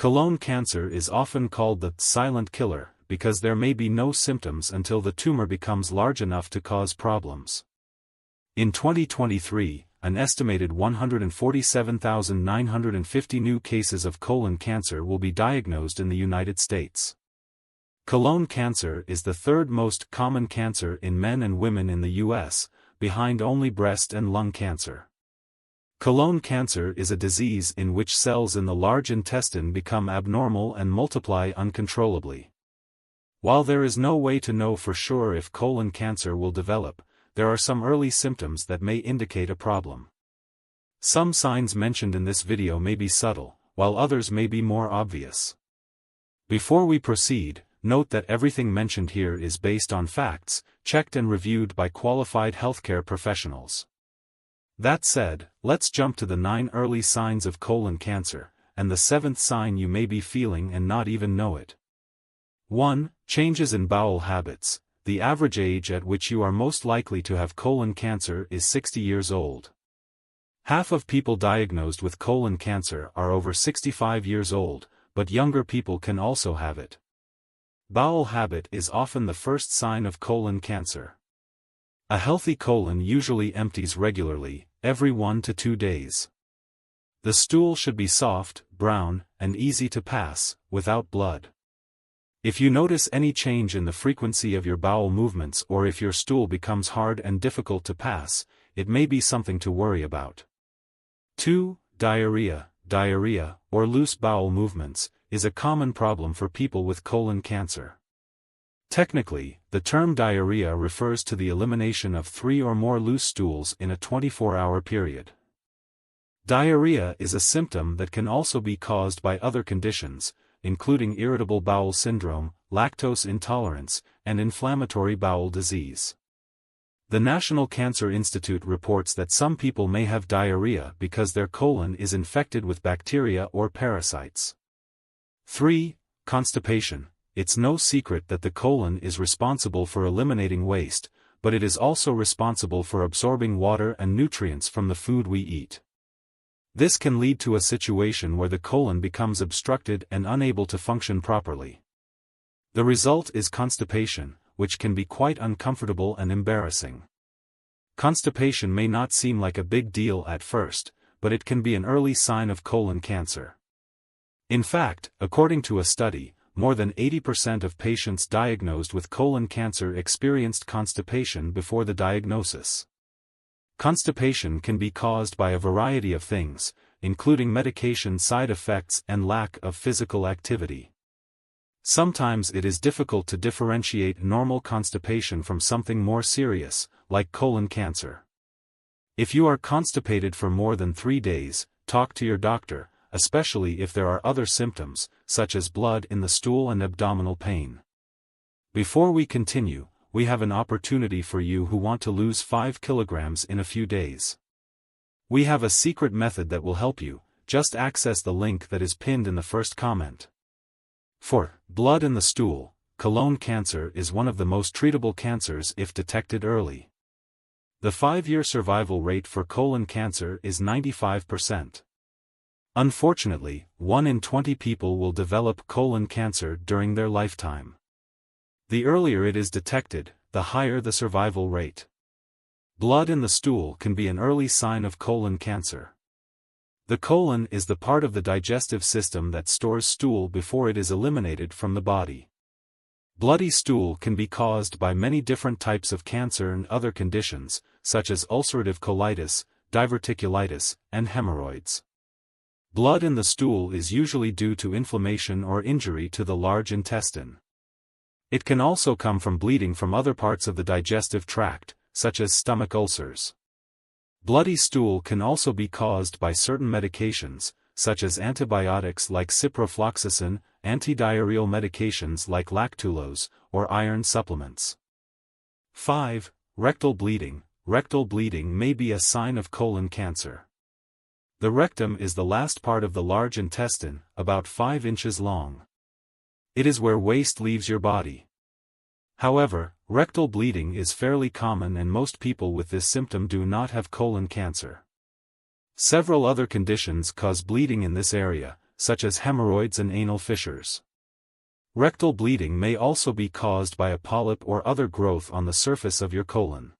Colon cancer is often called the silent killer because there may be no symptoms until the tumor becomes large enough to cause problems. In 2023, an estimated 147,950 new cases of colon cancer will be diagnosed in the United States. Colon cancer is the third most common cancer in men and women in the U.S., behind only breast and lung cancer. Colon cancer is a disease in which cells in the large intestine become abnormal and multiply uncontrollably. While there is no way to know for sure if colon cancer will develop, there are some early symptoms that may indicate a problem. Some signs mentioned in this video may be subtle, while others may be more obvious. Before we proceed, note that everything mentioned here is based on facts, checked and reviewed by qualified healthcare professionals. That said, let's jump to the 9 early signs of colon cancer, and the 7th sign you may be feeling and not even know it. 1. Changes in bowel habits. The average age at which you are most likely to have colon cancer is 60 years old. Half of people diagnosed with colon cancer are over 65 years old, but younger people can also have it. Bowel habit is often the first sign of colon cancer. A healthy colon usually empties regularly, every 1 to 2 days. The stool should be soft, brown, and easy to pass, without blood. If you notice any change in the frequency of your bowel movements or if your stool becomes hard and difficult to pass, it may be something to worry about. 2. Diarrhea. Diarrhea, or loose bowel movements, is a common problem for people with colon cancer. Technically, the term diarrhea refers to the elimination of 3 or more loose stools in a 24-hour period. Diarrhea is a symptom that can also be caused by other conditions, including irritable bowel syndrome, lactose intolerance, and inflammatory bowel disease. The National Cancer Institute reports that some people may have diarrhea because their colon is infected with bacteria or parasites. 3. Constipation. It's no secret that the colon is responsible for eliminating waste, but it is also responsible for absorbing water and nutrients from the food we eat. This can lead to a situation where the colon becomes obstructed and unable to function properly. The result is constipation, which can be quite uncomfortable and embarrassing. Constipation may not seem like a big deal at first, but it can be an early sign of colon cancer. In fact, according to a study, more than 80% of patients diagnosed with colon cancer experienced constipation before the diagnosis. Constipation can be caused by a variety of things, including medication side effects and lack of physical activity. Sometimes it is difficult to differentiate normal constipation from something more serious, like colon cancer. If you are constipated for more than 3 days, talk to your doctor, especially if there are other symptoms, such as blood in the stool and abdominal pain. Before we continue, we have an opportunity for you who want to lose 5 kilograms in a few days. We have a secret method that will help you. Just access the link that is pinned in the first comment. 4. Blood in the stool. Colon cancer is one of the most treatable cancers if detected early. The 5-year survival rate for colon cancer is 95%. Unfortunately, 1 in 20 people will develop colon cancer during their lifetime. The earlier it is detected, the higher the survival rate. Blood in the stool can be an early sign of colon cancer. The colon is the part of the digestive system that stores stool before it is eliminated from the body. Bloody stool can be caused by many different types of cancer and other conditions, such as ulcerative colitis, diverticulitis, and hemorrhoids. Blood in the stool is usually due to inflammation or injury to the large intestine. It can also come from bleeding from other parts of the digestive tract, such as stomach ulcers. Bloody stool can also be caused by certain medications, such as antibiotics like ciprofloxacin, antidiarrheal medications like lactulose, or iron supplements. 5. Rectal bleeding. Rectal bleeding may be a sign of colon cancer. The rectum is the last part of the large intestine, about 5 inches long. It is where waste leaves your body. However, rectal bleeding is fairly common and most people with this symptom do not have colon cancer. Several other conditions cause bleeding in this area, such as hemorrhoids and anal fissures. Rectal bleeding may also be caused by a polyp or other growth on the surface of your colon.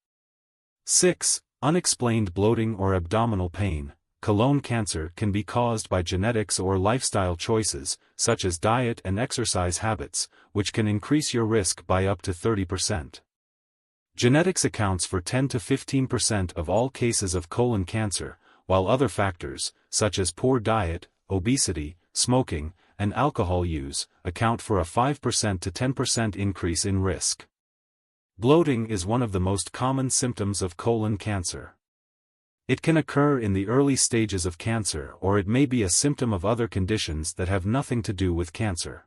6. Unexplained bloating or abdominal pain. Colon cancer can be caused by genetics or lifestyle choices, such as diet and exercise habits, which can increase your risk by up to 30%. Genetics accounts for 10 to 15% of all cases of colon cancer, while other factors, such as poor diet, obesity, smoking, and alcohol use, account for a 5% to 10% increase in risk. Bloating is one of the most common symptoms of colon cancer. It can occur in the early stages of cancer, or it may be a symptom of other conditions that have nothing to do with cancer.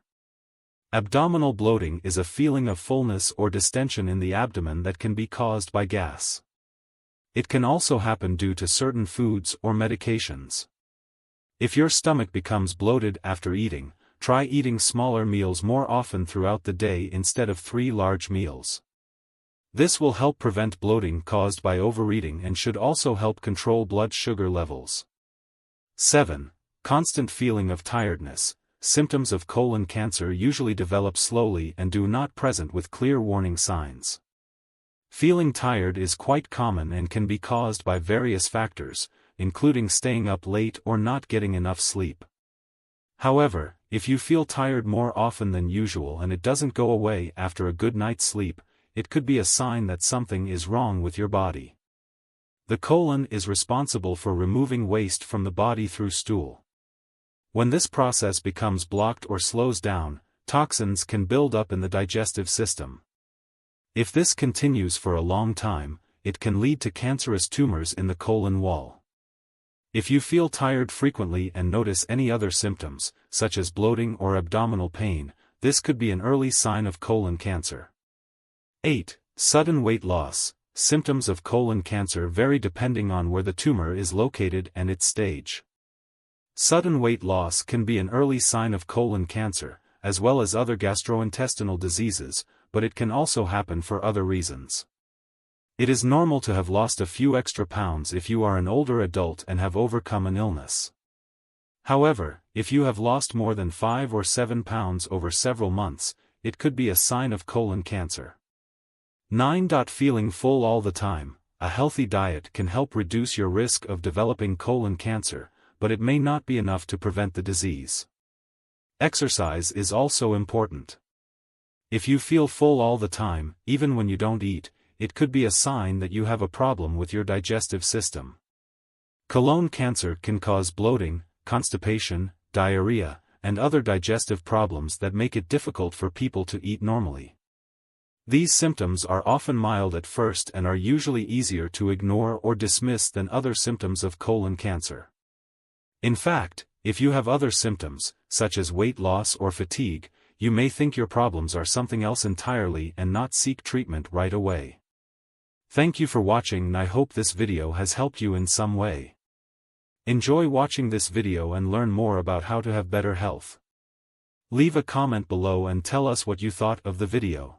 Abdominal bloating is a feeling of fullness or distension in the abdomen that can be caused by gas. It can also happen due to certain foods or medications. If your stomach becomes bloated after eating, try eating smaller meals more often throughout the day instead of 3 large meals. This will help prevent bloating caused by overeating and should also help control blood sugar levels. 7. Constant feeling of tiredness. Symptoms of colon cancer usually develop slowly and do not present with clear warning signs. Feeling tired is quite common and can be caused by various factors, including staying up late or not getting enough sleep. However, if you feel tired more often than usual and it doesn't go away after a good night's sleep, it could be a sign that something is wrong with your body. The colon is responsible for removing waste from the body through stool. When this process becomes blocked or slows down, toxins can build up in the digestive system. If this continues for a long time, it can lead to cancerous tumors in the colon wall. If you feel tired frequently and notice any other symptoms, such as bloating or abdominal pain, this could be an early sign of colon cancer. 8. Sudden weight loss. Symptoms of colon cancer vary depending on where the tumor is located and its stage. Sudden weight loss can be an early sign of colon cancer, as well as other gastrointestinal diseases, but it can also happen for other reasons. It is normal to have lost a few extra pounds if you are an older adult and have overcome an illness. However, if you have lost more than 5 or 7 pounds over several months, it could be a sign of colon cancer. 9. Feeling full all the time. A healthy diet can help reduce your risk of developing colon cancer, but it may not be enough to prevent the disease. Exercise is also important. If you feel full all the time, even when you don't eat, it could be a sign that you have a problem with your digestive system. Colon cancer can cause bloating, constipation, diarrhea, and other digestive problems that make it difficult for people to eat normally. These symptoms are often mild at first and are usually easier to ignore or dismiss than other symptoms of colon cancer. In fact, if you have other symptoms, such as weight loss or fatigue, you may think your problems are something else entirely and not seek treatment right away. Thank you for watching, and I hope this video has helped you in some way. Enjoy watching this video and learn more about how to have better health. Leave a comment below and tell us what you thought of the video.